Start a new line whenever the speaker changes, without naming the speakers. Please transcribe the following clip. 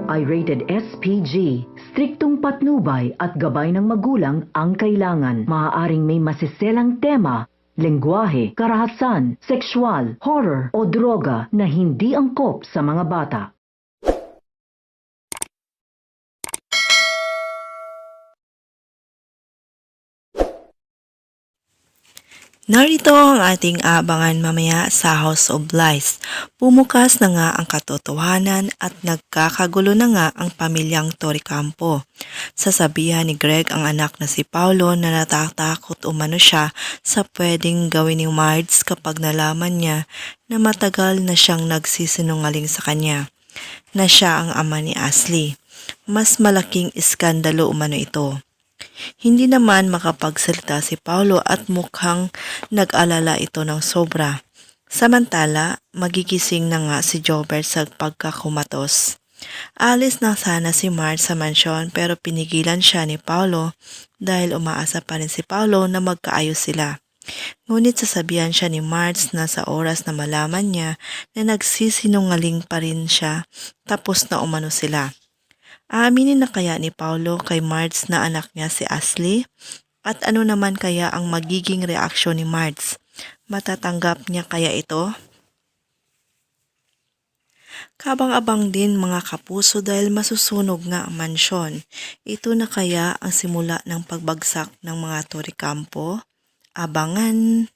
ay rated SPG. Striktong patnubay at gabay ng magulang ang kailangan. Maaaring may masiselang tema, lengguwahe, karahasan, sexual, horror o droga na hindi angkop sa mga bata.
Narito ang ating abangan mamaya sa House of Lies. Pumukas na nga ang katotohanan at nagkakagulo na nga ang pamilyang Torrecampo. Sasabihan ni Greg ang anak na si Paulo na natatakot umano siya sa pwedeng gawin ni Mards kapag nalaman niya na matagal na siyang nagsisinungaling sa kanya, na siya ang ama ni Ashley. Mas malaking iskandalo umano ito. Hindi naman makapagsalita si Paulo at mukhang nag-alala ito ng sobra. Samantala, magigising na nga si Jobert sa pagkakumatos. Alis na sana si Marge sa mansyon pero pinigilan siya ni Paulo dahil umaasa pa rin si Paulo na magkaayos sila. Ngunit sasabihan siya ni Marge na sa oras na malaman niya na nagsisinungaling pa rin siya, tapos na umano sila. Aaminin na kaya ni Paulo kay Marge na anak niya si Ashley? At ano naman kaya ang magiging reaksyon ni Marge? Matatanggap niya kaya ito? Kabang-abang din mga kapuso dahil masusunog nga ang mansyon. Ito na kaya ang simula ng pagbagsak ng mga Torrecampo? Abangan!